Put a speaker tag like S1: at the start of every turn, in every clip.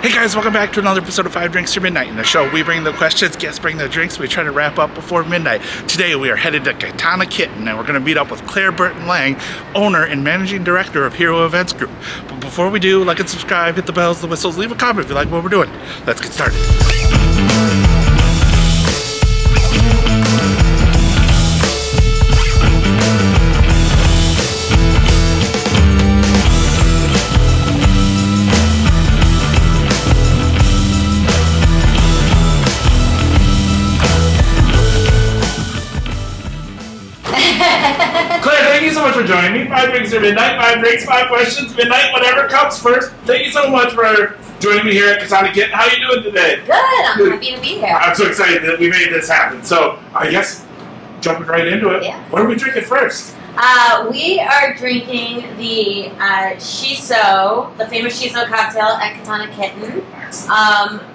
S1: Hey guys, welcome back to another episode of 5 Drinks to Midnight. In the show, we bring the questions, guests bring the drinks, we try to wrap up before midnight. Today we are headed to Katana Kitten and we're going to meet up with Claire Bertin-Lang, owner and managing director of Hero Events Group. But before we do, like and subscribe, hit the bells, the whistles, leave a comment if you like what we're doing. Let's get started. Claire, thank you so much for joining me. 5 drinks to midnight, 5 drinks, 5 questions, midnight, whatever comes first. Thank you so much for joining me here at Katana Kitten. How are you doing today?
S2: Good, I'm happy to be here.
S1: I'm so excited that we made this happen. So I guess jumping right into it.
S2: Yeah.
S1: What are we drinking first?
S2: We are drinking the shiso, the famous shiso cocktail at Katana Kitten.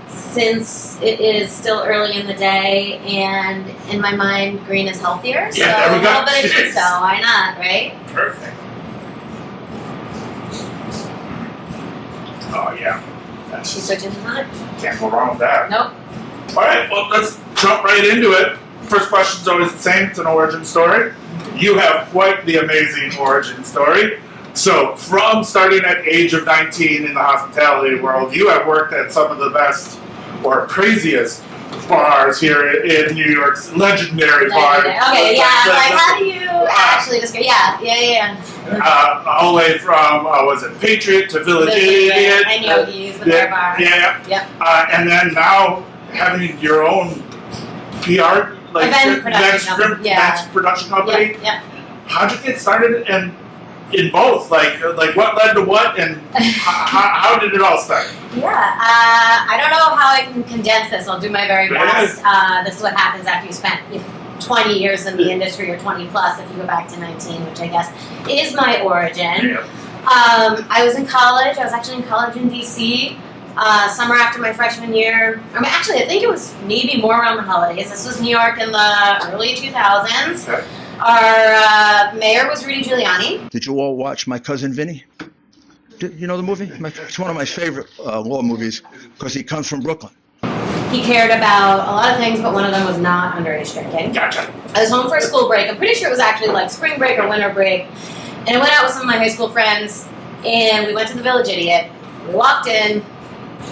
S2: Since it is still early in the day, and in my mind, green is healthier, so
S1: there we
S2: a
S1: go.
S2: little bit of shiso, why not, right?
S1: Perfect. Oh yeah. That's
S2: Shiso gin tonic?
S1: Can't go wrong with that.
S2: Nope.
S1: Alright, well let's jump right into it. First question's always the same, it's an origin story. You have quite the amazing origin story. So, from starting at age of 19 in the hospitality world, you have worked at some of the best or craziest bars here in New York's legendary bar.
S2: Okay, yeah, like how do you actually describe? Yeah.
S1: All the way from, was it Patriot to Village Idiot?
S2: And Yogi's, the bar.
S1: Yeah.
S2: Yep.
S1: And then now having your own PR, like
S2: event production company.
S1: Yeah. How'd you get started and in both? Like what led to what, and how did it all start?
S2: Yeah, I don't know how I can condense this. I'll do my very best. This is what happens after you spent 20 years in the industry, or 20 plus if you go back to 19, which I guess is my origin.
S1: Yeah.
S2: I was in college. I was actually in college in D.C. Summer after my freshman year. I think it was maybe more around the holidays. This was New York in the early 2000s.
S1: Okay.
S2: Our mayor was Rudy Giuliani.
S3: Did you all watch My Cousin Vinny? You know the movie? It's one of my favorite law movies because he comes from Brooklyn.
S2: He cared about a lot of things, but one of them was not underage drinking.
S1: Gotcha.
S2: I was home for a school break. I'm pretty sure it was actually like spring break or winter break. And I went out with some of my high school friends, and we went to the Village Idiot. We walked in,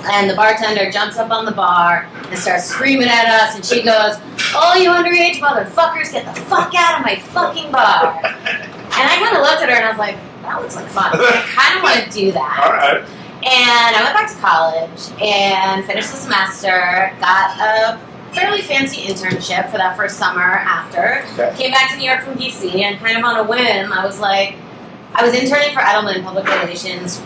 S2: and the bartender jumps up on the bar and starts screaming at us, and she goes, "All you underage motherfuckers, get the fuck out of my fucking bar." And I kind of looked at her and I was like, that looks like fun. I kind of want to do that.
S1: All right.
S2: And I went back to college and finished the semester, got a fairly fancy internship for that first summer after.
S1: Okay.
S2: Came back to New York from DC, and kind of on a whim, I was interning for Edelman Public Relations.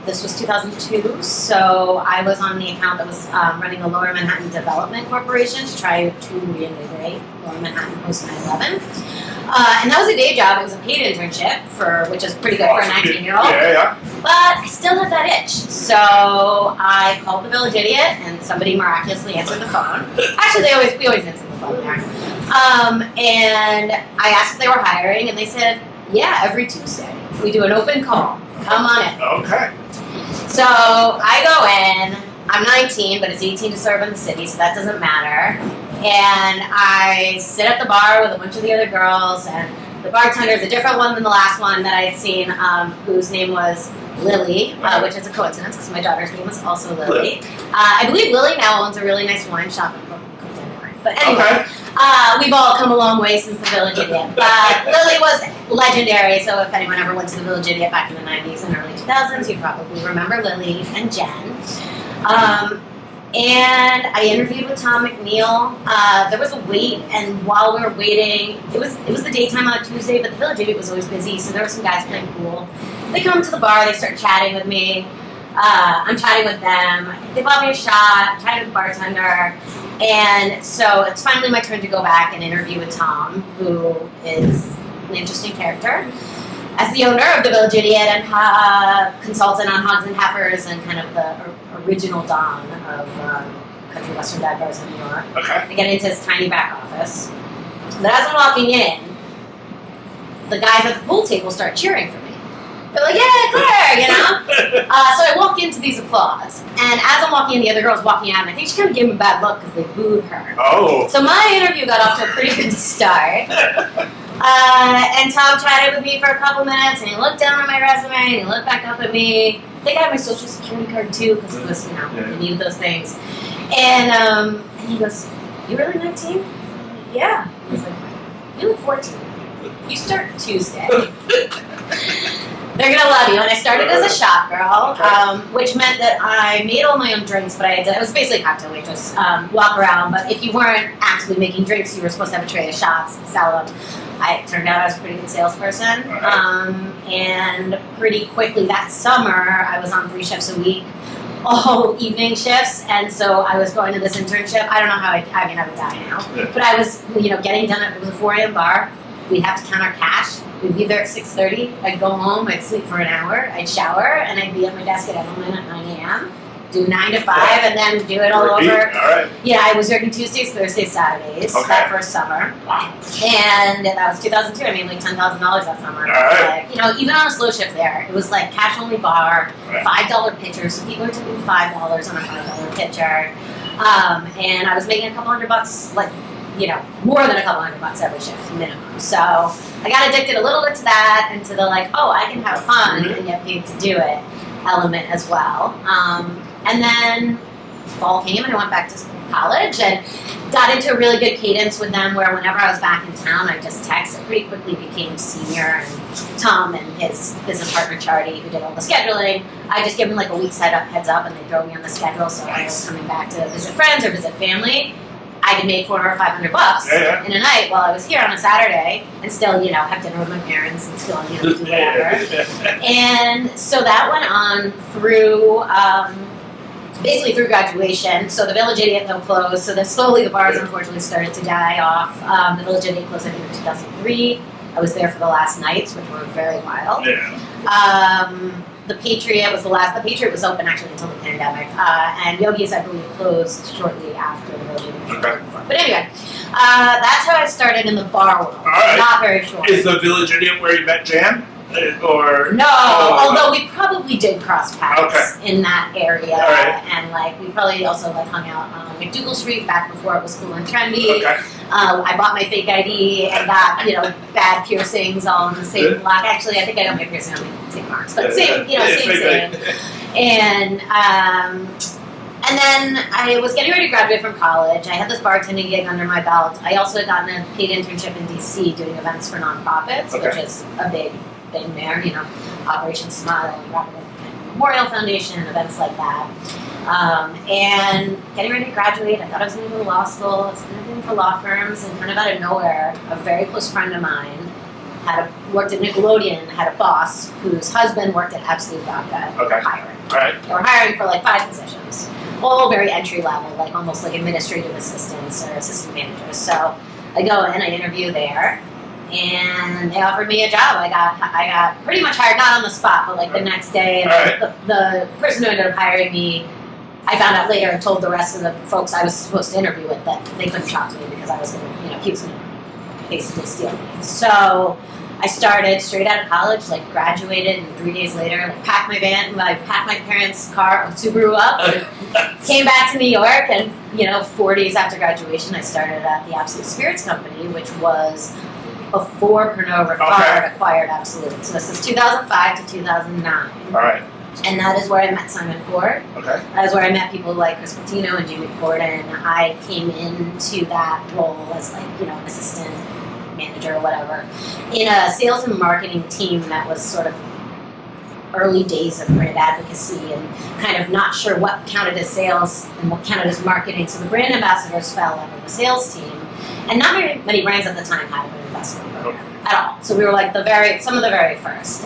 S2: This was 2002, so I was on the account that was running a Lower Manhattan Development Corporation to try to reinvigorate Lower Manhattan post 9/11. And that was a day job. It was a paid internship, which is pretty good for a 19-year-old.
S1: Yeah.
S2: But I still had that itch. So I called the Village Idiot, and somebody miraculously answered the phone. Actually, we always answer the phone there. And I asked if they were hiring, and they said, yeah, every Tuesday. We do an open call. Come on in.
S1: Okay.
S2: So I go in. I'm 19, but it's 18 to serve in the city, so that doesn't matter. And I sit at the bar with a bunch of the other girls, and the bartender is a different one than the last one that I had seen, whose name was Lily, which is a coincidence because my daughter's name was also Lily. I believe Lily now owns a really nice wine shop in Brooklyn. But anyway, we've all come a long way since the Village Idiot. But Lily was legendary, so if anyone ever went to the Village Idiot back in the 90s and early 2000s, you probably remember Lily and Jen. And I interviewed with Tom McNeil. There was a wait, and while we were waiting, it was the daytime on a Tuesday, but the Village Idiot was always busy, so there were some guys playing pool. They come to the bar, they start chatting with me. I'm chatting with them. They bought me a shot, chatted with the bartender. And so it's finally my turn to go back and interview with Tom, who is an interesting character. As the owner of the Village Idiot and consultant on Hogs and Heifers and kind of the original Don of country western dive bars in New York.
S1: Okay.
S2: I get into his tiny back office. But as I'm walking in, the guys at the pool table start cheering for me. They're like, "Yeah, Claire," you know? So I walk into these applause, and And as I'm walking in, the other girl's walking out, and I think she kind of gave him a bad look because they booed her.
S1: Oh.
S2: So my interview got off to a pretty good start. And Tom chatted with me for a couple minutes, and he looked down at my resume, and he looked back up at me. I think I had my social security card too, because it was, you needed those things. And he goes, "You really 19? Yeah." I was like, "You look 14. You start Tuesday." They're gonna love you. And I started as a shop girl, which meant that I made all my own drinks, but I was basically a cocktail waitress, walk around. But if you weren't actively making drinks, you were supposed to have a tray of shots and sell them. It turned out I was a pretty good salesperson. And pretty quickly that summer, I was on 3 shifts a week, all evening shifts. And so I was going to this internship. I don't know how I would die now. But I was, getting done at the 4 a.m. bar. We'd have to count our cash. We'd be there at 6:30. I'd go home. I'd sleep for an hour. I'd shower, and I'd be at my desk at Edelman at 9 a.m. Do 9 to 5, and then do it all over.
S1: All right.
S2: Yeah, I was working Tuesdays, Thursdays, Saturdays that first summer.
S1: Wow.
S2: And that was 2002. I made like $10,000 that summer.
S1: All right.
S2: Like, even on a slow shift there, it was like cash only bar, $5 pitcher. So people were tipping $5 on a $5 pitcher. And I was making a couple $100, like, more than a couple $100 every shift minimum. So I got addicted a little bit to that and to the I can have fun and get paid to do it element as well. And then fall came and I went back to college and got into a really good cadence with them where whenever I was back in town, I just texted. Pretty quickly became senior, and Tom and his business partner Charity, who did all the scheduling, I just give them like a week's heads up and they throw me on the schedule. So I was coming back to visit friends or visit family. I could make $400 or $500 in a night while I was here on a Saturday and still, have dinner with my parents and still, do whatever. And so that went on through, basically through graduation. So the Village Idiot though closed. So then slowly the bars unfortunately started to die off. The Village Idiot closed I think in 2003. I was there for the last nights, which were very wild. The Patriot was the last. The Patriot was open actually until the pandemic, and Yogi's I believe closed shortly after the Village Idiot. But anyway, that's how I started in the bar world. Not very short.
S1: Is the Village Idiot where you met Jan? Or
S2: no, although we probably did cross paths in that area, and we probably also hung out on McDougal Street back before it was cool and trendy. I bought my fake ID and got bad piercings all in the same block. Actually, I think I got my piercing on St. Mark's, but same. And then I was getting ready to graduate from college. I had this bartending gig under my belt. I also had gotten a paid internship in DC doing events for nonprofits, which is a big thing there, Operation Smile and Robert Memorial Foundation, events like that. And getting ready to graduate, I thought I was going to go to law school. I was going to for law firms, and kind of out of nowhere, a very close friend of mine worked at Nickelodeon, had a boss whose husband worked at Absolut hiring. They were hiring for 5 positions, all very entry level, almost like administrative assistants or assistant managers. So I go in, I interview there, and they offered me a job. I got pretty much hired, not on the spot, but the next day. The person who ended up hiring me, I found out later and told the rest of the folks I was supposed to interview with that they couldn't talk to me because I was going to, he was going to basically steal me. So I started straight out of college, graduated, and 3 days later, packed my parents' car, Subaru up, and came back to New York. And 4 days after graduation, I started at the Absolut Spirits Company, which was before Pernod Ricard acquired Absolut. So this is 2005 to 2009. All right. And that is where I met Simon Ford. That is where I met people like Chris Patino and Jamie Corden. I came into that role as an assistant manager or whatever in a sales and marketing team that was sort of early days of brand advocacy and kind of not sure what counted as sales and what counted as marketing. So the brand ambassadors fell under the sales team, and not very many brands at the time had an investment program at all. So we were some of the very first.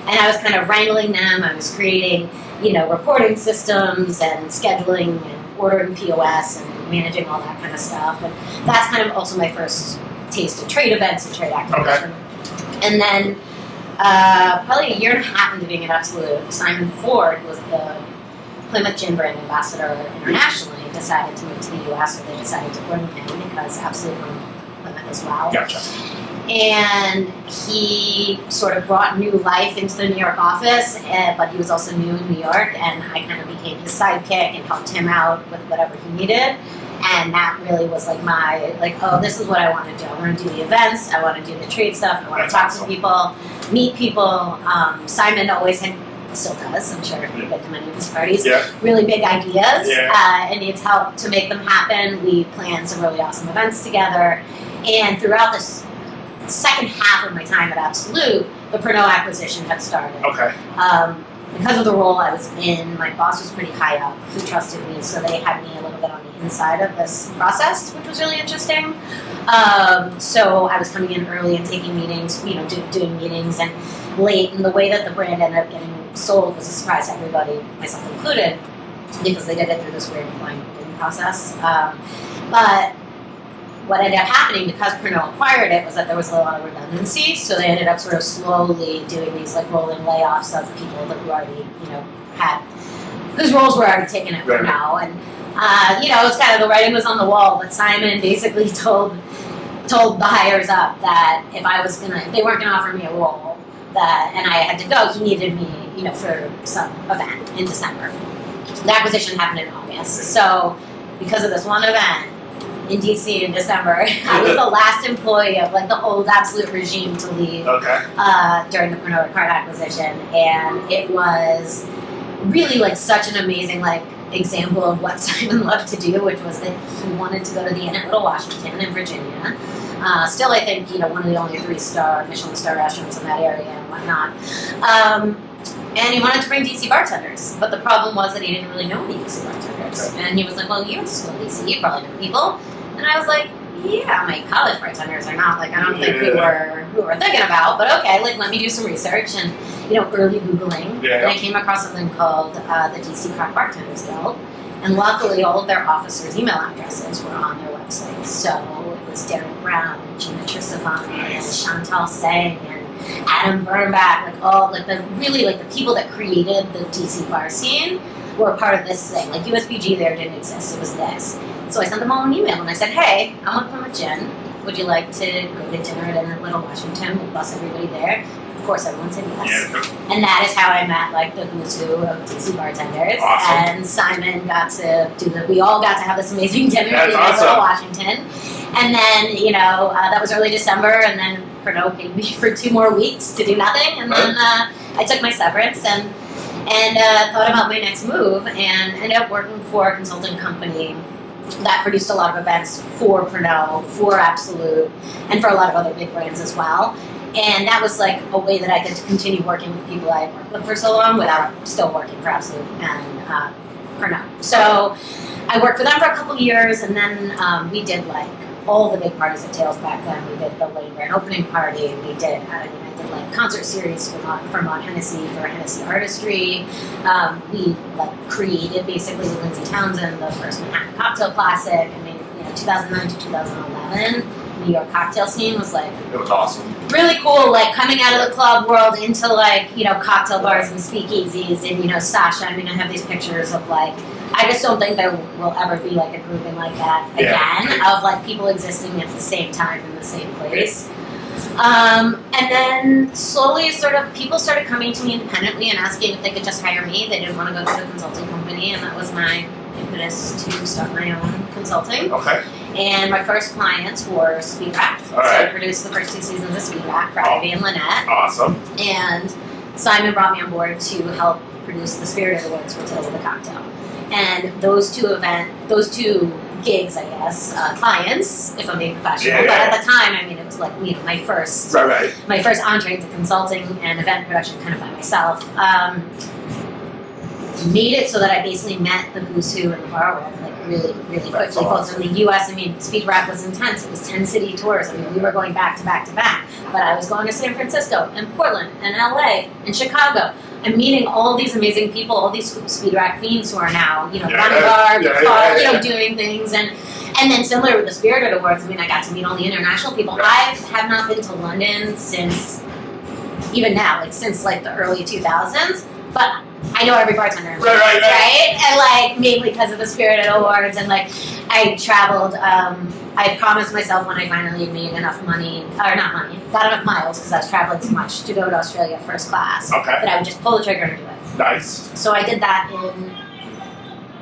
S2: And I was kind of wrangling them. I was creating, reporting systems and scheduling and ordering POS and managing all that kind of stuff. And that's kind of also my first taste of trade events and trade activation. And then probably a year and a half into being at Absolut, Simon Ford was the Plymouth Gin brand ambassador internationally, decided to move to the U.S., or they decided to bring him because Absolut won Plymouth as well. And he sort of brought new life into the New York office, but he was also new in New York, and I kind of became his sidekick and helped him out with whatever he needed. And that really was like oh, this is what I want to do. I want to do the events, I want to do the trade stuff, I want to talk to people, meet people. Simon always still does, I'm sure you've been to many of his parties, really big ideas, and needs help to make them happen. We planned some really awesome events together, and throughout this second half of my time at Absolut, the Pernod acquisition had started.
S1: Okay.
S2: Because of the role I was in, my boss was pretty high up. He trusted me, so they had me a little bit on the inside of this process, which was really interesting. So I was coming in early and taking meetings, doing meetings, and late. And the way that the brand ended up getting sold was a surprise to everybody, myself included, because they did it through this weird blind bidding process. But what ended up happening, because Pernod acquired it, was that there was a lot of redundancy. So they ended up sort of slowly doing these like rolling layoffs of people that were already, whose roles were already taken at Pernod. And it was kind of the writing was on the wall. But Simon basically told the hires up that if they weren't gonna offer me a role, and I had to go, he needed me, for some event in December. The acquisition happened in August. So because of this one event in DC in December, I was the last employee of like the old Absolut regime to leave during the Pernod Ricard acquisition, and it was really like such an amazing like example of what Simon loved to do, which was that he wanted to go to the Inn at Little Washington in Virginia. Still, I think one of the only 3-star Michelin star restaurants in that area and whatnot. And he wanted to bring DC bartenders, but the problem was that he didn't really know any DC bartenders. Okay. And he was like, "Well, you went to school in DC, you probably know people." And I was like, "Yeah, my college bartenders are not like I don't think who we're thinking about, but okay, like let me do some research and early Googling." And I came across something called the DC Craft Bartenders Guild, and luckily all of their officers' email addresses were on their website. So it was Derek Brown, and Gina Trisavani, and Chantal Sang, and Adam Bernbach, the people that created the DC bar scene were a part of this thing. Like USBG there didn't exist, it was this. So I sent them all an email and I said, "Hey, I'm with Plymouth Gin. Would you like to go to dinner at Little Washington? We'll bus everybody there." Of course, everyone said yes. Yeah. And that is how I met like the who's who of DC bartenders. Awesome. And Simon got to we all got to have this amazing dinner in Little Washington. And then, that was early December, and then Pernod paid me for 2 more weeks to do nothing. And then I took my severance and thought about my next move, and ended up working for a consulting company that produced a lot of events for Pernod, for Absolut, and for a lot of other big brands as well. And that was like a way that I could continue working with people I had worked with for so long without still working for Absolut and Pernod. So I worked for them for a couple years, and then we did like all the big parties at Tales back then. We did the Lane Grand opening party. We did, I did like concert series for Mont Hennessy, for Hennessy Artistry. We like created basically with Lindsay Townsend the first Manhattan Cocktail Classic. I mean, 2009 to 2011. New York cocktail scene was like
S1: it was awesome,
S2: really cool, like coming out of the club world into like cocktail bars and speakeasies, and Sasha, I mean, I have these pictures of like, I just don't think there will ever be like a grouping like that again, of like people existing at the same time in the same place. And then slowly people started coming to me independently and asking if they could just hire me. They didn't want to go to the consulting company, and that was my impetus to start my own consulting.
S1: Okay.
S2: And my first clients were Speed Rack. So I produced the first 2 seasons of Speed Rack for Ivy and Lynette.
S1: Awesome.
S2: And Simon brought me on board to help produce the Spirit Awards for Tales of the Cocktail. And those two gigs, I guess, clients, if I'm being professional. But at the time, I mean, it was like my first entree into consulting and event production kind of by myself. Made it so that I basically met the who's who in the bar world, like really, really quickly. Both in the U.S., I mean, Speed Rack was intense. It was 10 city tours. I mean, we were going back to back to back. But I was going to San Francisco and Portland and L.A. and Chicago. I'm meeting all these amazing people, all these Speed Rack queens who are now, running bar, doing things. And then similar with the Spirit Awards, I mean, I got to meet all the international people. I have not been to London since, even now, since the early 2000s. But I know every bartender, right? I mainly because of the Spirit Awards, and I traveled. I promised myself when I finally made enough money, or not money, got enough miles because I was traveling too much to go to Australia first class.
S1: Okay.
S2: That I would just pull the trigger and do it.
S1: Nice.
S2: So I did that in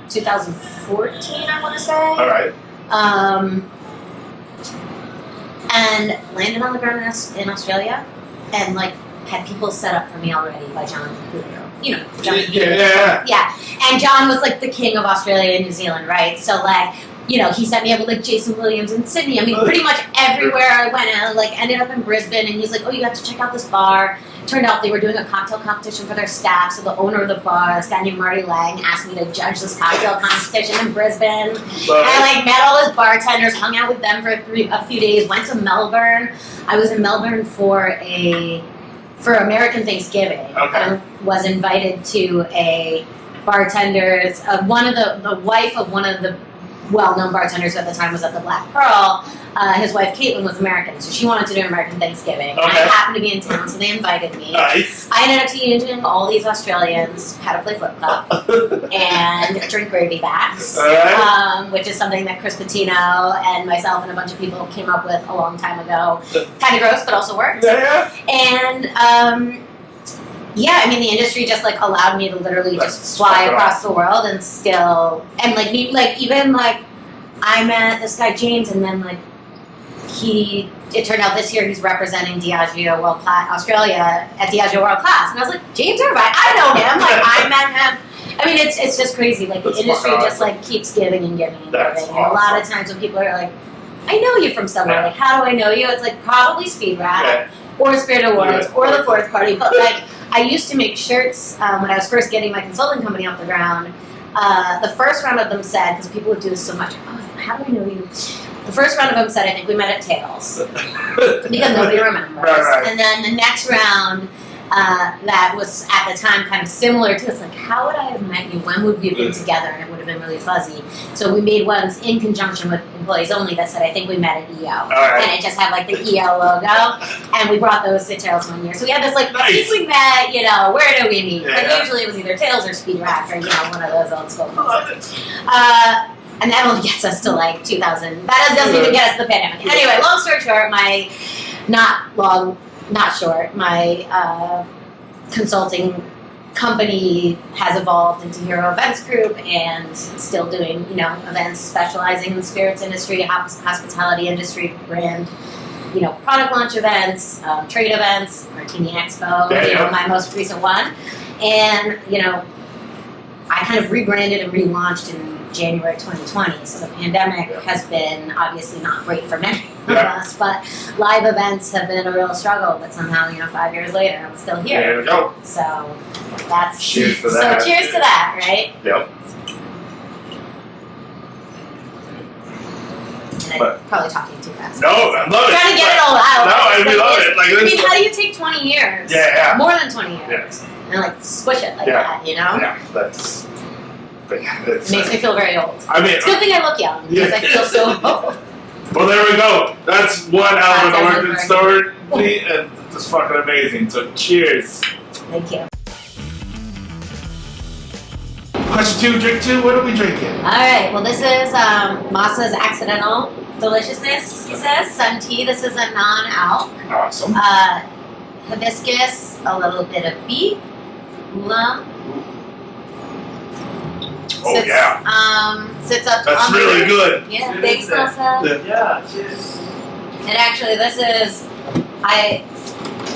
S2: 2014, I want to say.
S1: All right.
S2: And landed on the ground in Australia, and had people set up for me already by John Julio. You know, John. Yeah. And John was the king of Australia and New Zealand, right? So he set me up with Jason Williams in Sydney. I mean, pretty much everywhere I went. And ended up in Brisbane, and he's like, "Oh, you have to check out this bar." Turned out they were doing a cocktail competition for their staff, so the owner of the bar, this guy named Marty Lang, asked me to judge this cocktail competition in Brisbane. I met all his bartenders, hung out with them for a few days, went to Melbourne. I was in Melbourne for American Thanksgiving.
S1: Okay.
S2: And was invited to a bartender's, the wife of one of the well-known bartenders at the time was at the Black Pearl. His wife Caitlin was American, so she wanted to do American Thanksgiving.
S1: Okay.
S2: And I happened to be in town, so they invited me.
S1: Nice.
S2: I ended up teaching all these Australians how to play flip cup and drink gravy backs, which is something that Chris Patino and myself and a bunch of people came up with a long time ago. Kind of gross, but also worked.
S1: Yeah.
S2: And the industry just allowed me to literally just fly across the world and still, and I met this guy James, and then it turned out this year he's representing Diageo World Class Australia at Diageo World Class, and I was like, James Irvine, I know him, I met him. I mean, it's just crazy. The industry just keeps giving and giving and
S1: That's
S2: giving.
S1: awesome.
S2: And a lot of times when people are like, I know you from somewhere.
S1: Yeah.
S2: How do I know you? It's probably Speed Rat or Spirit Awards or the Fourth Party. But I used to make shirts when I was first getting my consulting company off the ground. The first round of them said, because people would do this so much, how do I know you? The first round of them said, I think we met at Tails. Because nobody remembers.
S1: Right.
S2: And then the next round, that was at the time kind of similar to this, how would I have met you? When would we have been together? And it would have been really fuzzy. So we made ones in conjunction with employees only that said, I think we met at EO.
S1: Right.
S2: And it just had the EO logo. And we brought those to Tails one year. So we had this
S1: nice.
S2: I think we met, where do we meet?
S1: Yeah.
S2: But usually it was either Tails or Speed Rack or, one of those old school ones.
S1: Love it.
S2: And that only gets us to 2000. That doesn't even get us to the pandemic. Anyway, long story short, my consulting company has evolved into Hero Events Group and still doing, events specializing in the spirits industry, hospitality industry, brand, product launch events, trade events, Martini Expo, my most recent one. And, I kind of rebranded and relaunched in January 2020. So the pandemic has been obviously not great for many of us, but live events have been a real struggle. But somehow, 5 years later, I'm still here.
S1: There we go.
S2: So that's
S1: cheers to that.
S2: So cheers to that, right?
S1: Yep.
S2: And I'm probably talking too fast.
S1: No, I love it.
S2: Trying to get it all out.
S1: No, I love it.
S2: How do you take 20 years?
S1: Yeah.
S2: More than 20 years.
S1: Yeah.
S2: And squish it that,
S1: Yeah, that's.
S2: It makes me feel very old.
S1: I mean,
S2: it's a good thing I look young because I feel so old.
S1: Well, there we go. That's one hell of an origin story, and it's fucking amazing. So, cheers.
S2: Thank you.
S1: Question 2, drink 2. What are we drinking?
S2: All right. Well, this is Masa's Accidental Deliciousness. He says sun tea. This is a non-alc.
S1: Awesome.
S2: Hibiscus, a little bit of beef, oolong. Sits up.
S1: That's really good.
S2: Yeah. Thanks, Masa.
S1: Yeah. Cheers.
S2: And actually, this is I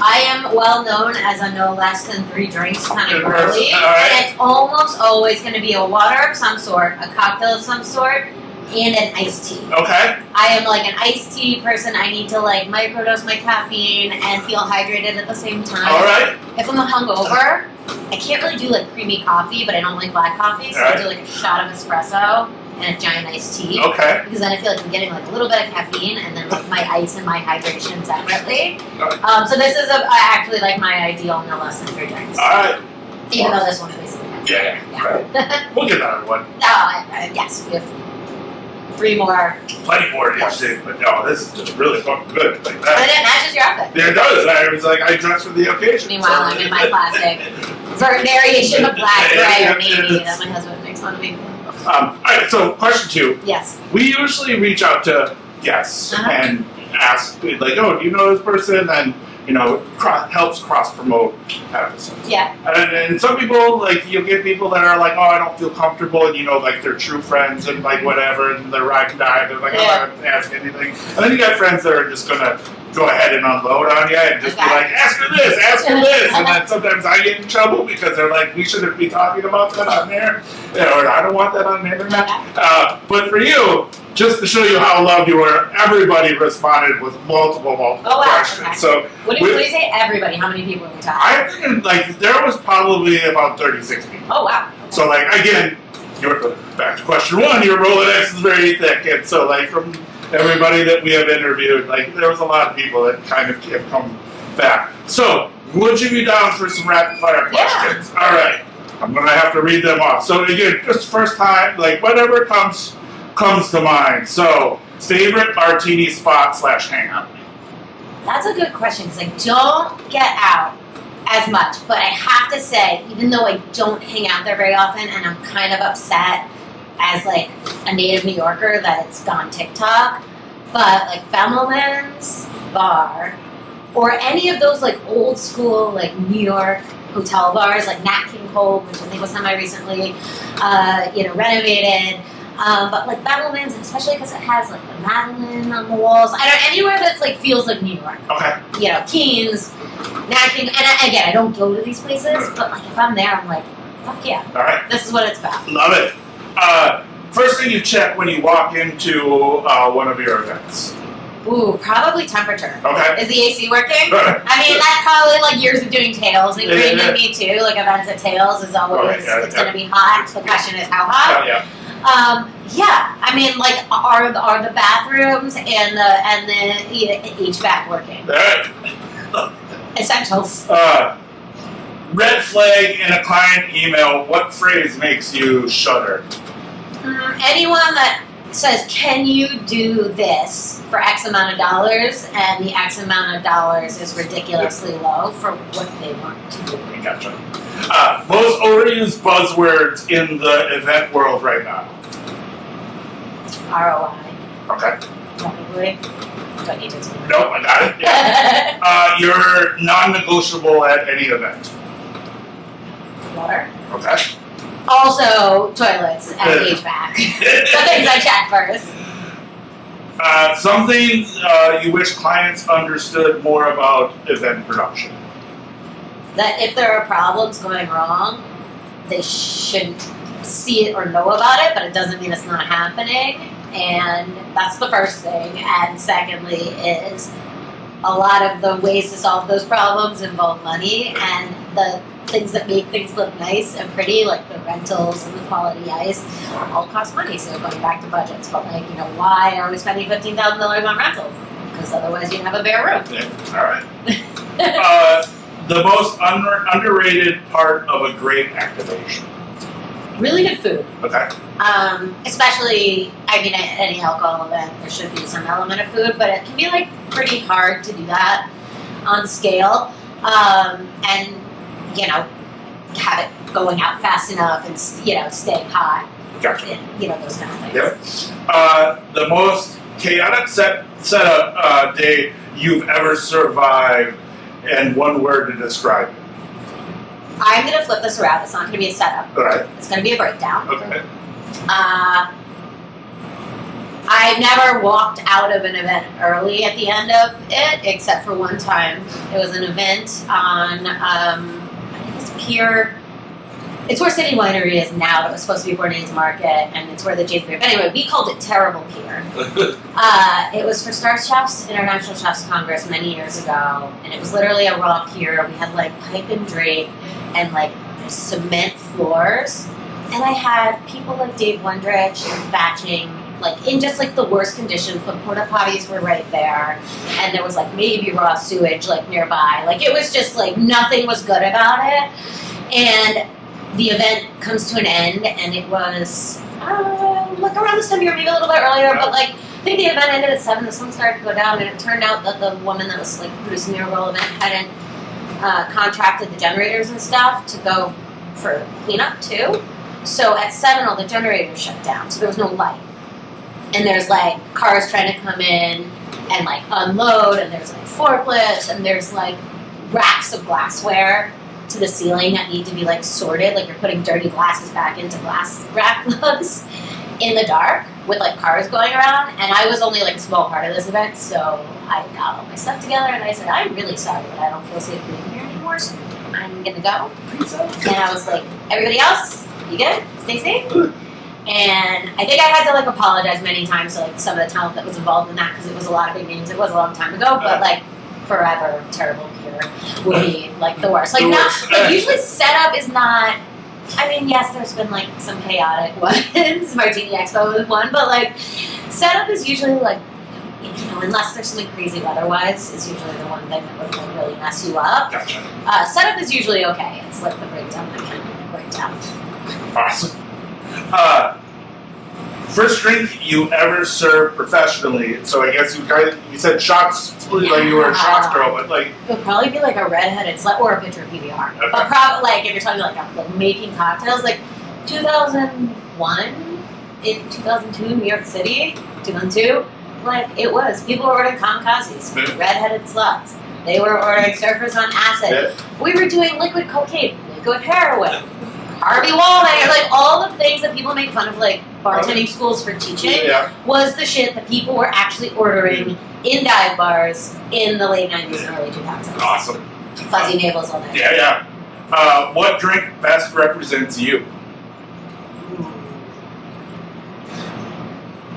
S2: am well known as a no less than 3 drinks kind of girly, and it's almost always going to be a water of some sort, a cocktail of some sort, and an iced tea.
S1: Okay.
S2: I am an iced tea person. I need to microdose my caffeine and feel hydrated at the same time.
S1: All right.
S2: If I'm hungover, I can't really do creamy coffee, but I don't like black coffee, so I do a shot of espresso and a giant iced tea.
S1: Okay.
S2: Because then I feel I'm getting a little bit of caffeine and then my ice and my hydration separately. So this is actually my ideal no less than 3 drinks.
S1: All right.
S2: Even though this one is basically
S1: Yeah. We'll get another one.
S2: Yes, we have 3 more.
S1: Plenty more yesterday, but no, this is just really fucking good. Like
S2: And
S1: that.
S2: it matches your outfit.
S1: Yeah, it does. I was I dressed for the occasion.
S2: Meanwhile, I'm in my classic variation of black, gray, or navy that my husband makes. makes fun of me.
S1: All right, so question 2.
S2: Yes.
S1: We usually reach out to guests and ask, like, oh, do you know this person? And, helps cross-promote episodes.
S2: Yeah.
S1: And some people, like, you'll get people that are like, oh, I don't feel comfortable, and, like, they're true friends and, like, whatever, and they're ride and die, they're like, I'm not going to ask anything. And then you got friends that are just going to go ahead and unload on you and just be like, ask her this, and then sometimes I get in trouble because they're like, we shouldn't be talking about that on there, or I don't want that on the internet. But for you, just to show you how loved you were, everybody responded with multiple questions.
S2: Okay.
S1: So
S2: what do you say, everybody? How many people are we talking?
S1: I think like there was probably about 36 people.
S2: Oh wow. Okay.
S1: So like again, back to question 1, your Rolodex is very thick, and so like from everybody that we have interviewed, like there was a lot of people that kind of have come back. So would you be down for some rapid fire questions? All right, I'm gonna have to read them off. So again, just first time, like whatever comes to mind. So favorite martini spot / hangout.
S2: That's a good question because I don't get out as much, but I have to say, even though I don't hang out there very often, and I'm kind of upset as like a native New Yorker that it's gone TikTok, but like Bemelman's Bar or any of those like old school like New York hotel bars like Nat King Cole, which I think was semi-recently renovated. But like Bemelman's, especially because it has like the Madeline on the walls. Anywhere that's like feels like New York.
S1: Okay.
S2: Keens, Nat King, and again, I don't go to these places, but like if I'm there, I'm like, fuck yeah.
S1: All right.
S2: This is what it's about.
S1: Love it. First thing you check when you walk into one of your events.
S2: Ooh, probably temperature.
S1: Okay.
S2: Is the AC working? That's probably like years of doing tails. They bring me too. Like events at tails is always it's going to be hot. The question is how hot.
S1: Yeah.
S2: Are the bathrooms and the HVAC working?
S1: All right.
S2: Essentials.
S1: Red flag in a client email. What phrase makes you shudder?
S2: Anyone that says, "Can you do this for X amount of dollars?" and the X amount of dollars is ridiculously low for what they want to do.
S1: Gotcha. Most overused buzzwords in the event world right now.
S2: ROI.
S1: Okay.
S2: Probably. Don't need to explain.
S1: Nope, I got it. Yeah. You're non-negotiable at any event.
S2: Water.
S1: Okay.
S2: Also, toilets and HVAC. The things I check first.
S1: Something you wish clients understood more about event production.
S2: That if there are problems going wrong, they should see it or know about it, but it doesn't mean it's not happening. And that's the first thing. And secondly is a lot of the ways to solve those problems involve money, and the things that make things look nice and pretty, like the rentals and the quality ice, all cost money. So going back to budgets, but why are we spending $15,000 on rentals? Because otherwise you'd have a bare room.
S1: Yeah. All right. The most underrated part of a great activation.
S2: Really good food.
S1: Okay.
S2: Especially, at any alcohol event, there should be some element of food, but it can be pretty hard to do that on scale. And have it going out fast enough and staying hot.
S1: Gotcha.
S2: And, those kind of things.
S1: Yep. The most chaotic setup day you've ever survived, and one word to describe it.
S2: I'm going to flip this around. It's not going to be a setup.
S1: All right.
S2: It's going to be a breakdown.
S1: Okay.
S2: I've never walked out of an event early at the end of it, except for one time. It was an event on, I think it's Pier. It's where City Winery is now. It was supposed to be Bourdain's Market, and it's where the James Beer. But anyway, we called it Terrible Pier. It was for Star Chefs International Chefs Congress many years ago, and it was literally a raw pier. We had pipe and drape and cement floors, and I had people like Dave Wondrich batching in just the worst conditions. The porta potties were right there, and there was maybe raw sewage nearby. It was just nothing was good about it, and the event comes to an end, and it was around this time of year, maybe a little bit earlier, but I think the event ended at 7. The sun started to go down, and it turned out that the woman that was producing the overall event hadn't contracted the generators and stuff to go for cleanup too. So at 7, all the generators shut down, so there was no light. And there's like cars trying to come in and like unload, and there's like forklifts, and there's like racks of glassware to the ceiling that need to be like sorted, like you're putting dirty glasses back into glass rack lugs in the dark with like cars going around. And I was only like a small part of this event, so I got all my stuff together and I said, I'm really sorry, but I don't feel safe being here anymore, so I'm gonna go. And I was like, everybody else, you good? Stay safe? And I think I had to like apologize many times to like some of the talent that was involved in that, because it was a lot of big names. It was a long time ago, but like forever terrible gear would be like the worst. Like not like usually setup is not. I mean, yes, there's been like some chaotic ones. Martini Expo was one, but like setup is usually like, you know, unless there's something crazy weather-wise, is usually the one thing that would like, really mess you up.
S1: Gotcha.
S2: Setup is usually okay. It's like the breakdown that can break down.
S1: Awesome. First drink you ever served professionally. So I guess you said shots, like you were a shots girl, but like
S2: it would probably be like a redheaded slut or a pitcher of PBR.
S1: Okay.
S2: But probably like if you're talking like making cocktails, like 2001 in 2002 New York City, 2002, like it was people were ordering kamikazes, redheaded sluts. They were ordering surfers on acid.
S1: Yeah.
S2: We were doing liquid cocaine, liquid heroin. Harvey Wallbanger, like all the things that people make fun of, like bartending schools for teaching, was the shit that people were actually ordering in dive bars in the late 90s and early 2000s.
S1: Awesome.
S2: Fuzzy navels all that.
S1: Yeah. What drink best represents you?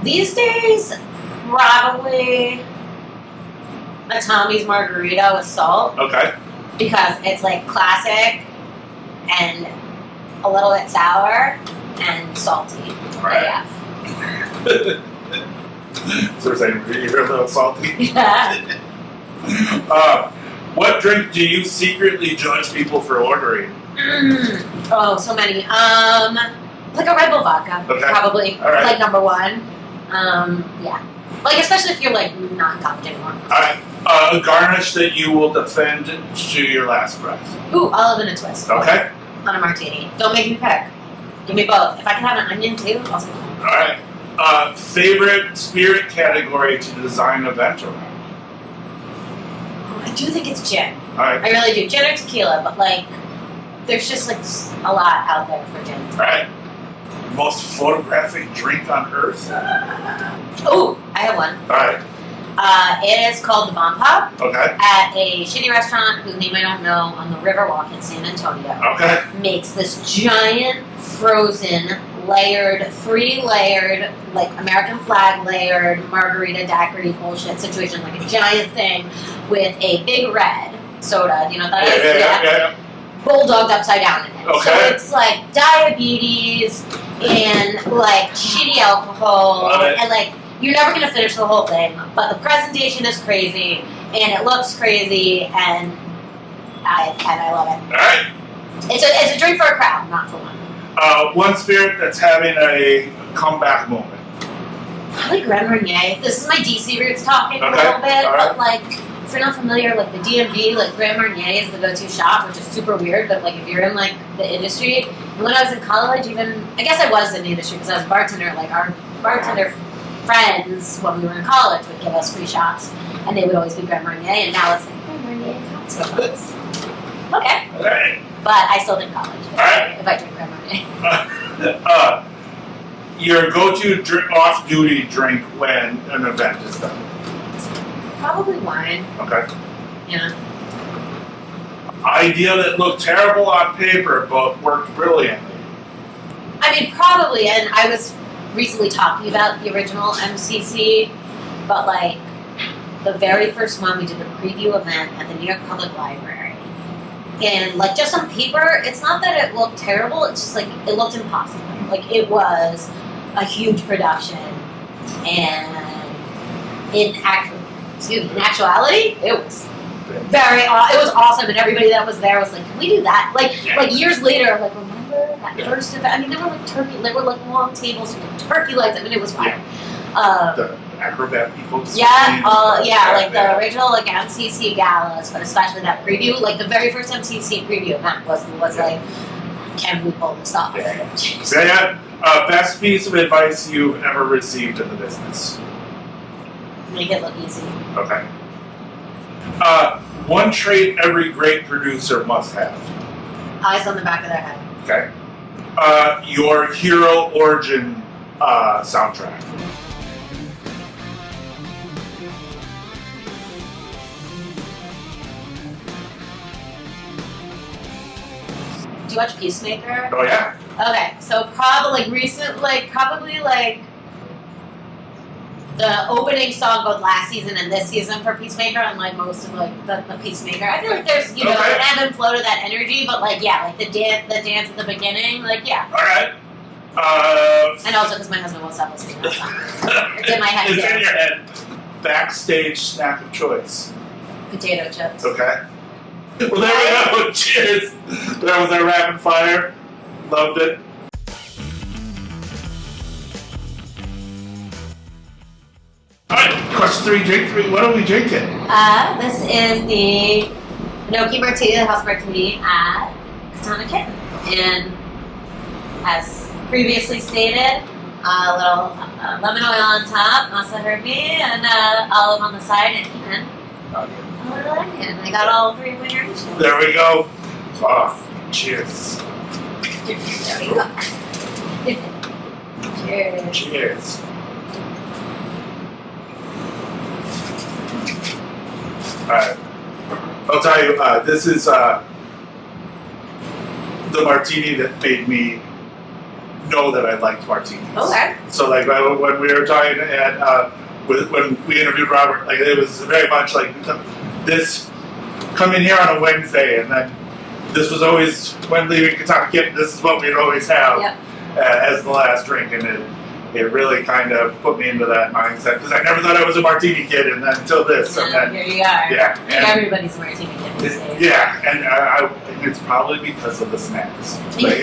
S2: These days, probably a Tommy's margarita with salt.
S1: Okay.
S2: Because it's like classic and a little bit sour and salty.
S1: Right. So we're saying you're a little salty.
S2: Yeah.
S1: What drink do you secretly judge people for ordering?
S2: Oh, so many. Like a Red Bull vodka, probably.
S1: All right.
S2: Like number 1. Yeah. Like especially if you're like not confident anymore.
S1: All right. A garnish that you will defend to your last breath.
S2: Ooh, olive and a twist.
S1: Okay.
S2: On a martini. Don't make me pick. Give me both. If I can have an onion too, I'll take it.
S1: Alright. Favorite spirit category to design an event around?
S2: I do think it's gin.
S1: Alright.
S2: I really do. Gin or tequila, but like, there's just like a lot out there for gin.
S1: Alright. Most photographic drink on earth?
S2: Ooh, I have one.
S1: Alright.
S2: It is called the Bomb Pop.
S1: Okay.
S2: At a shitty restaurant whose name I don't know on the Riverwalk in San Antonio.
S1: Okay.
S2: Makes this giant frozen layered, 3-layered, like American flag layered margarita daiquiri bullshit situation, like a giant thing with a big red soda. Do you know what that is?
S1: Yeah.
S2: Bulldogged upside down in it.
S1: Okay.
S2: So it's like diabetes and like shitty alcohol and like you're never gonna finish the whole thing, but the presentation is crazy and it looks crazy and I love it.
S1: Alright.
S2: It's a drink for a crowd, not for one.
S1: One spirit that's having a comeback moment.
S2: Probably Grand Marnier. This is my DC roots talking a
S1: Okay.
S2: little bit,
S1: Alright.
S2: but like if you're not familiar, like the DMV, like Grand Marnier is the go-to shop, which is super weird. But like if you're in like the industry, and when I was in college, even I guess I was in the industry because I was a bartender. Like our bartender friends when we were in college would give us free shots, and they would always be Grand Marnier. And now it's like Grand Marnier cocktails. Okay,
S1: Alright.
S2: but I still think college.
S1: Alright.
S2: If I drink Grand Marnier.
S1: Your go-to off-duty drink when an event is done.
S2: Probably wine.
S1: Okay.
S2: Yeah.
S1: Idea that looked terrible on paper but worked brilliantly.
S2: I mean, probably, and I was recently talking about the original MCC, but like the very first one, we did a preview event at the New York Public Library. And like just on paper, it's not that it looked terrible, it's just like it looked impossible. Like it was a huge production, and in actuality, it was it was awesome, and everybody that was there was like, can we do that? Like years later, like remember that first event? I mean, there were like long tables with turkey legs. I mean, it was fire.
S1: The acrobat people.
S2: Like the original like MCC galas, but especially that preview, like the very first MCC preview event was like can we pull this off?
S1: Yeah. Best piece of advice you've ever received in the business?
S2: Make it look easy.
S1: Okay. One trait every great producer must have.
S2: Eyes on the back of their head.
S1: Okay. Your hero origin soundtrack.
S2: Do you watch Peacemaker?
S1: Oh yeah.
S2: Okay, so probably the opening song both last season and this season for Peacemaker, and like most of like the Peacemaker. I feel like there's an ebb and flow to that energy, but like like the dance at the beginning, like
S1: All right.
S2: And also because my husband won't stop listening to that song. It's in my head.
S1: It's in your head. Backstage snack of choice.
S2: Potato chips.
S1: Okay. Well, there we go. Cheers. That was our rapid fire. Loved it. All right. Question 3, drink 3. What are we drinking?
S2: This is the Gnocchi Martini, the house martini at Katana Kitten. And as previously stated, a little lemon oil on top, masa herby, and olive on the side, and a little onion. I got all 3 of my garnishes.
S1: There we go. Oh, cheers.
S2: There we go. Cheers.
S1: Cheers. Alright. I'll tell you, this is the martini that made me know that I liked martinis.
S2: Okay.
S1: So, like, when we were talking at, when we interviewed Robert, like, it was very much like this, come in here on a Wednesday, and then this was always, when leaving Katana Kitten, this is what we'd always have as the last drink, and it really kind of put me into that mindset, because I never thought I was a martini kid, and then until this. And then,
S2: here you are.
S1: Yeah.
S2: Like everybody's a martini kid these days.
S1: Yeah, and it's probably because of the snacks. Like,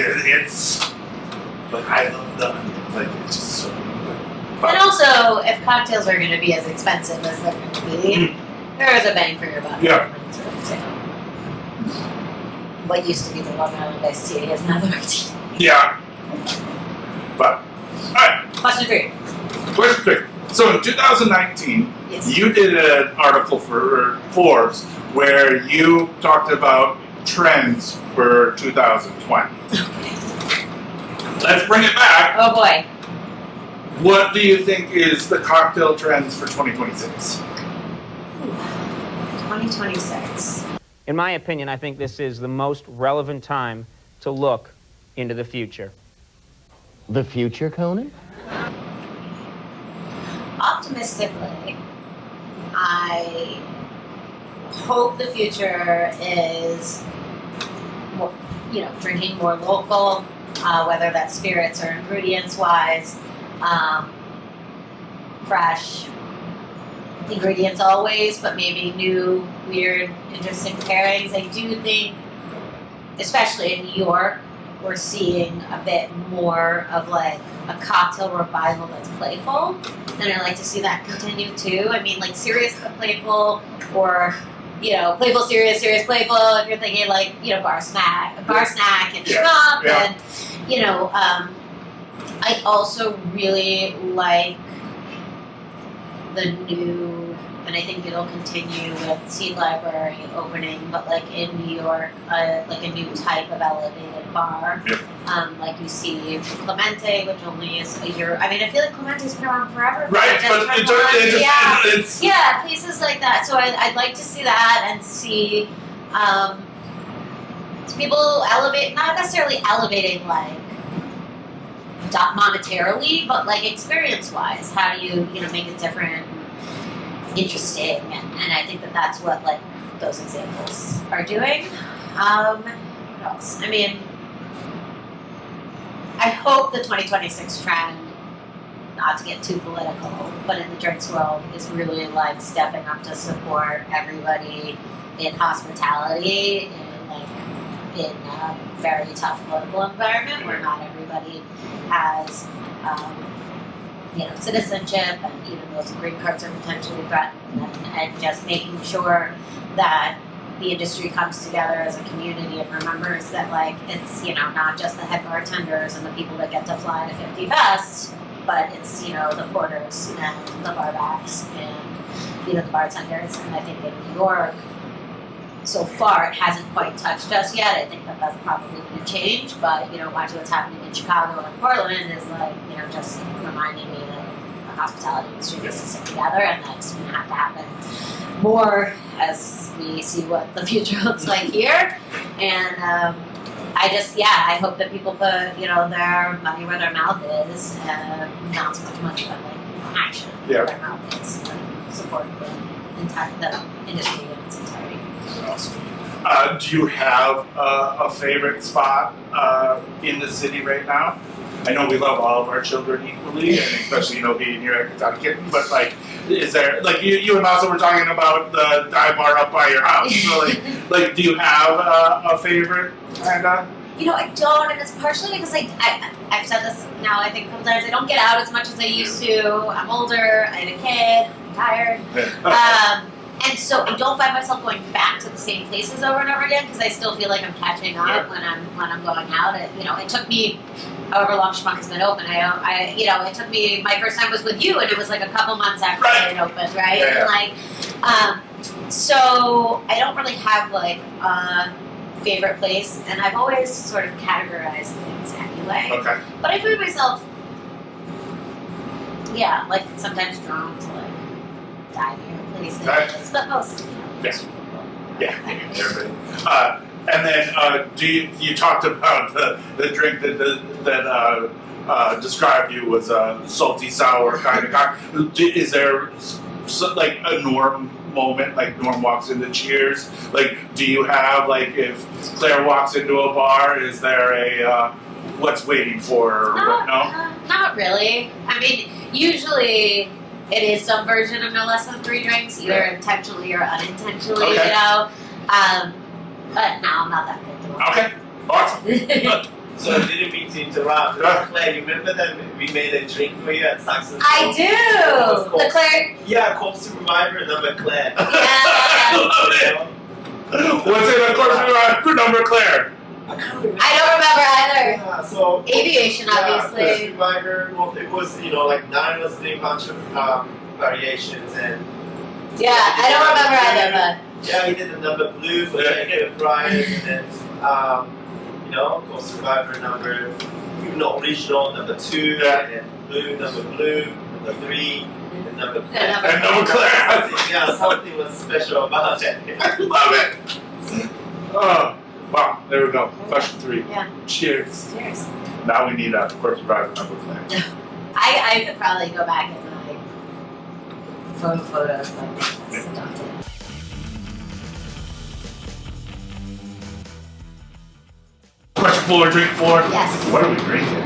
S1: but I love them. Like, it's just so good.
S2: And also, if cocktails are going to be as expensive as they're going to be, there is a bang for your buck.
S1: Yeah.
S2: What used to be the Long Island iced tea is now the martini.
S1: Yeah. But, alright.
S2: Question 3.
S1: Question 3. So in 2019,
S2: Yes.
S1: you did an article for Forbes where you talked about trends for 2020. Let's bring it back.
S2: Oh boy.
S1: What do you think is the cocktail trends for 2026?
S2: 2026.
S4: In my opinion, I think this is the most relevant time to look into the future.
S5: The future, Conan?
S2: Optimistically, I hope the future is more, drinking more local, whether that's spirits or ingredients wise, fresh ingredients always, but maybe new, weird, interesting pairings. I do think, especially in New York, we're seeing a bit more of like a cocktail revival that's playful, and I like to see that continue too. I mean, like serious but playful, or playful, serious, serious, playful. If you're thinking like bar snack, and schmuck, and I also really like the new, and I think it'll continue with Seed Library opening, but like in New York, like a new type of elevated bar.
S1: Yep.
S2: Like you see Clemente, which only is a year. I mean, I feel like Clemente's been around forever.
S1: Right, but it's
S2: places like that. So I'd like to see that and see people elevate, not necessarily elevating like monetarily, but like experience-wise. How do you make it different, interesting, and I think that's what like those examples are doing. What else? I mean, I hope the 2026 trend, not to get too political, but in the drinks world, is really like stepping up to support everybody in hospitality in a very tough political environment where not everybody has citizenship, and even those green cards are potentially threatened, and just making sure that the industry comes together as a community and remembers that, like, it's, you know, not just the head bartenders and the people that get to fly to 50 Best, but it's, you know, the porters and the barbacks and, you know, the bartenders. And I think in New York, so far, it hasn't quite touched us yet. I think that that's probably going to change, but, you know, watching what's happening in Chicago and Portland is, like, you know, just reminding me that the hospitality industry needs to sit together, and that's going to have to happen more as we see what the future looks like here. And I hope that people put, you know, their money where their mouth is, not so much money, but like action where their mouth is, and support the industry in its entirety.
S1: Awesome. Do you have a favorite spot in the city right now? I know we love all of our children equally, and especially, you know, being here at Katana Kitten, but, like, is there, like, you and also were talking about the dive bar up by your house, so, like do you have a favorite? And
S2: you know, I don't, and it's partially because I've said this now, I think a couple times, I don't get out as much as I used to. I'm older, I have a kid, I'm tired. And so I don't find myself going back to the same places over and over again, because I still feel like I'm catching up when I'm going out. It took me however long Schmuck's been open. It took me, my first time was with you, and it was like a couple months after it opened, right?
S1: Yeah.
S2: And so I don't really have like a favorite place, and I've always sort of categorized things anyway.
S1: Okay.
S2: But I find myself, like sometimes drawn to like dive here places, but mostly,
S1: Yes. Yeah. Everybody. And then you talked about the drink that described you as a salty sour kind of guy. Is there like a Norm moment, like Norm walks into Cheers? Like, do you have, like, if Claire walks into a bar, is there a what's waiting for her? Or no?
S2: Not really. I mean, usually it is some version of no less than 3 drinks, either intentionally or unintentionally, you know. But no, I'm not that good.
S1: Okay, awesome.
S6: So I didn't mean to interrupt. Claire, you remember that we made a drink for you at Saxon?
S2: I do! The Claire...
S6: Yeah, called Survivor number Claire.
S2: Yeah.
S1: What's it, of course, for number Claire?
S6: I can't remember.
S2: I don't remember either.
S6: Yeah, so
S2: Aviation, obviously.
S6: Survivor, well, it was, you know, like 9 was a bunch of variations, and...
S2: Yeah, I don't remember either, but...
S6: Yeah, he did the number blue for the Brian, and then, you know, called Survivor number, original number 2, and then blue, number 3, and number Claire.
S1: And number Claire.
S6: Yeah, something was special about it.
S1: I love it. Oh, wow, there we go. Question 3.
S2: Yeah.
S1: Cheers.
S2: Cheers.
S1: Now we need, of course, Survivor number Claire.
S2: I could probably go back and like photos, but that's daunting.
S1: Question 4, drink 4.
S2: Yes.
S1: What are we drinking?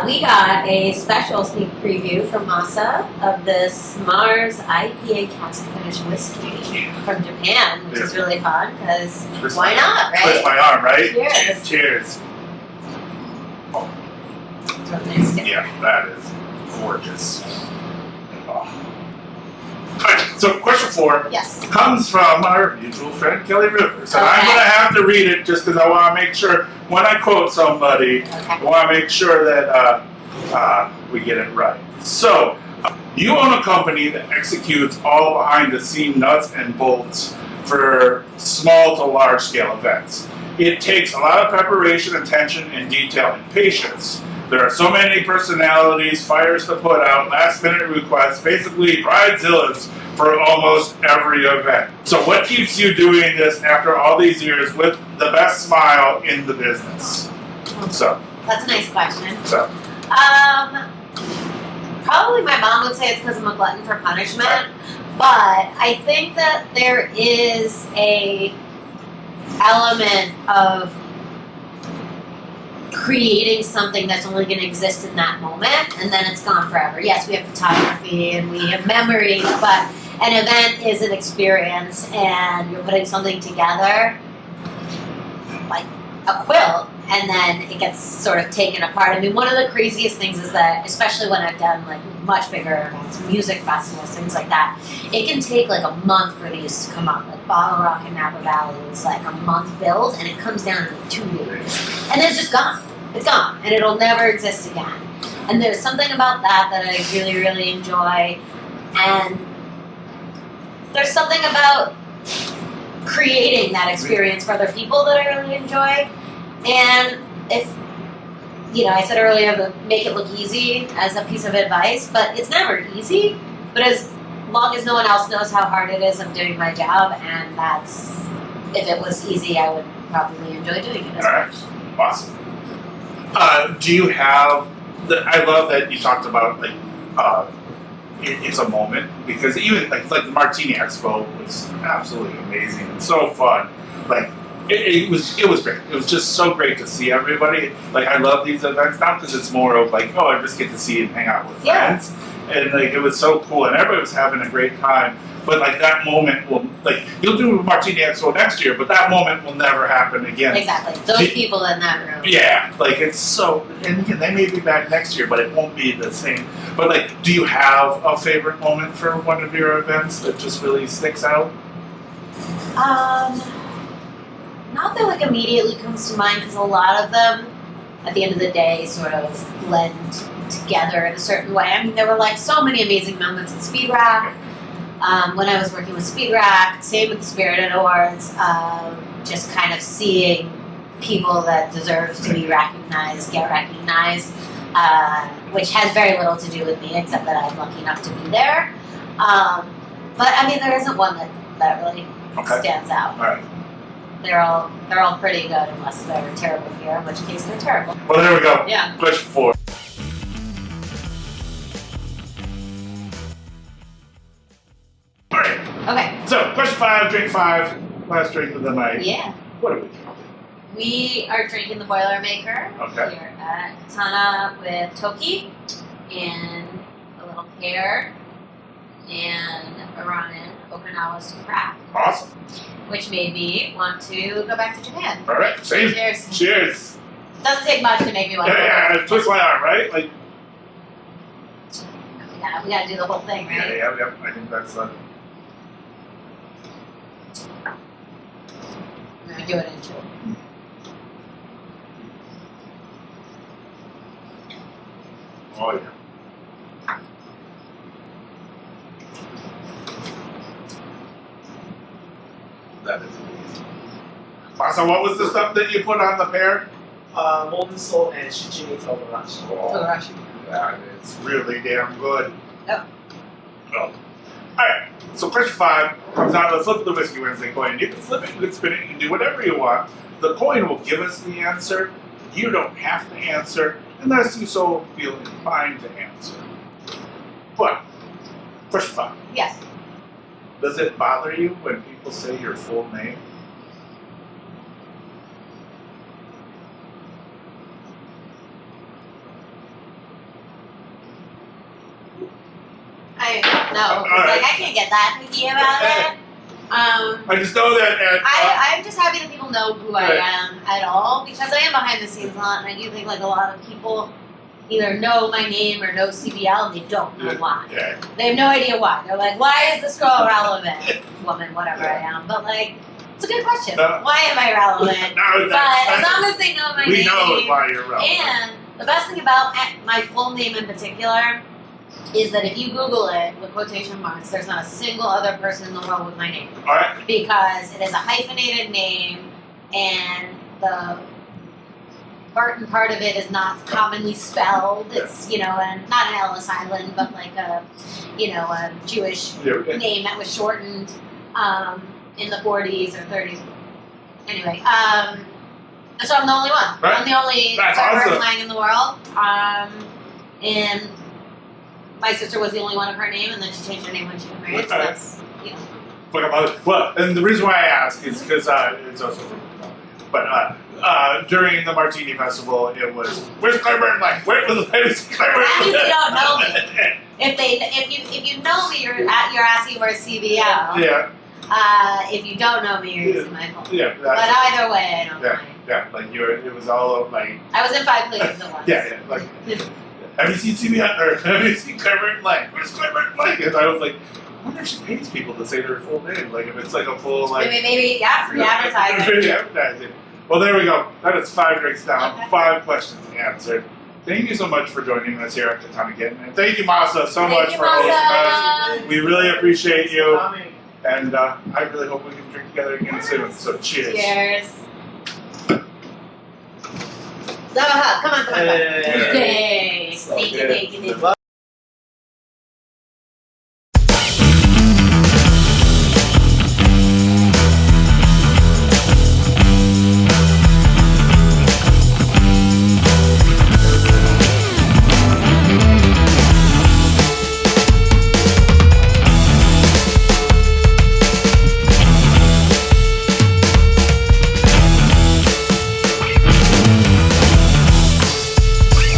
S2: We got a special sneak preview from Masa of this Mars IPA cask finish whiskey from Japan, which is really fun because why not, right?
S1: Twist my arm, right?
S2: Cheers.
S1: Cheers. Yeah, that is gorgeous. Oh. Alright, so question 4 comes from our mutual friend Kelly Rivers. And I'm going to have to read it just because I want to make sure, when I quote somebody, I want to make sure that we get it right. So, you own a company that executes all behind the scene nuts and bolts for small to large scale events. It takes a lot of preparation, attention, and detail and patience. There are so many personalities, fires to put out, last minute requests, basically bridezillas for almost every event. So what keeps you doing this after all these years with the best smile in the business? So
S2: that's a nice question.
S1: So
S2: probably my mom would say it's because I'm a glutton for punishment, but I think that there is a element of creating something that's only going to exist in that moment, and then it's gone forever. Yes, we have photography and we have memories, but an event is an experience, and you're putting something together, like a quilt, and then it gets sort of taken apart. I mean, one of the craziest things is that, especially when I've done like much bigger events, music festivals, things like that, it can take like a month for these to come up. Like BottleRock in Napa Valley is like a month build, and it comes down in 2 days, and then it's just gone. It's gone, and it'll never exist again. And there's something about that I really, really enjoy, and there's something about creating that experience for other people that I really enjoy. And if, I said earlier to make it look easy as a piece of advice, but it's never easy. But as long as no one else knows how hard it is, I'm doing my job, and if it was easy, I would probably enjoy doing it as much.
S1: Awesome. Do you have, I love that you talked about, like, it's a moment, because even like the Martini Expo was absolutely amazing and so fun. Like it was great. It was just so great to see everybody. Like I love these events now because it's more of like, I just get to see and hang out with friends, and like it was so cool, and everybody was having a great time. But like that moment will, like, you'll do Martini Expo next year, but that moment will never happen again.
S2: Exactly. Those people in that room.
S1: Yeah, like it's so, and again, they may be back next year, but it won't be the same. But like, do you have a favorite moment for one of your events that just really sticks out?
S2: Not that like immediately comes to mind, because a lot of them, at the end of the day, sort of blend together in a certain way. I mean, there were like so many amazing moments at Speed Rack. When I was working with Speed Rack, same with the Spirited Awards, just kind of seeing people that deserve to be recognized get recognized, which has very little to do with me, except that I'm lucky enough to be there. But I mean, there isn't one that really stands out.
S1: All right.
S2: They're all pretty good, unless they're terrible here, in which case they're terrible.
S1: Well, there we go.
S2: Yeah.
S1: Question 4. All right.
S2: Okay.
S1: So, question 5, drink 5, last drink of the night.
S2: Yeah.
S1: What are we drinking?
S2: We are drinking the Boilermaker here at Katana with Toki and a little pear and a ramen Okinawa craft.
S1: Awesome.
S2: Which made me want to go back to Japan.
S1: All right. Same.
S2: Cheers.
S1: Cheers.
S2: Doesn't take much to make me want to go back.
S1: Yeah, twist my arm, right? Like.
S2: We gotta do the whole thing, right?
S1: Yeah. I think that's
S2: I'm gonna do it in 2.
S1: Oh, yeah. That is amazing. So what was the stuff that you put on the pear?
S6: Molten salt and shichimi togarashi.
S2: Togarashi.
S1: That is really damn good.
S2: Yep.
S1: Oh. Alright, so question 5 comes out of the flip of the Whiskey Wednesday coin. You can flip it, you can spin it, you can do whatever you want. The coin will give us the answer. You don't have to answer unless you so feel inclined to answer. But, question 5.
S2: Yes.
S1: Does it bother you when people say your full name?
S2: I can't get that picky about it.
S1: I just know that.
S2: I'm just happy that people know who I am at all, because I am behind the scenes a lot, and I do think like a lot of people either know my name or know CBL, and they don't know why.
S1: Yeah.
S2: They have no idea why. They're like, why is this girl relevant? Woman, whatever I am. But like, it's a good question. Why am I relevant? But as long as they know my name.
S1: We know why you're relevant.
S2: And the best thing about my full name in particular is that if you Google it with quotation marks, there's not a single other person in the world with my name.
S1: All right.
S2: Because it is a hyphenated name, and the Barton part of it is not commonly spelled. It's, and not an Ellis Island, but like a Jewish name that was shortened in the 40s or 30s. Anyway, so I'm the only one.
S1: Right.
S2: I'm the only
S1: Claire
S2: Bertin-Lang in the world. And my sister was the only one of her name, and then she changed her name when she got married. So that's,
S1: Well, and the reason why I ask is because it's also from, but during the Martini Festival, it was, where's Claire Bertin-Lang? Where was Claire Bertin-Lang?
S2: At least you don't know me. If you know me, you're asking for a CBL.
S1: Yeah.
S2: If you don't know me, you're using my phone.
S1: Yeah,
S2: But either way, I don't
S1: yeah,
S2: mind.
S1: yeah. Like it was all of like.
S2: I was in 5 places at once.
S1: Yeah, like. Have you seen CBS or have you seen Claire Bertin-Lang? Where's Claire Bertin-Lang? And I was like, I wonder if she pays people to say their full name. Like if it's like a full like.
S2: Maybe yeah, free advertising.
S1: Free advertising. Well, there we go. That is 5 drinks down,
S2: Okay.
S1: 5 questions answered. Thank you so much for joining us here at Katana Kitten, and thank you, Masa, so much for hosting us. We really appreciate you, and I really hope we can drink together again soon. So cheers.
S2: Cheers. Love a hug. Come on.
S6: Hey.
S2: Yay.
S6: So
S2: Thank you,
S6: good.
S2: thank you, thank you.
S6: Bye.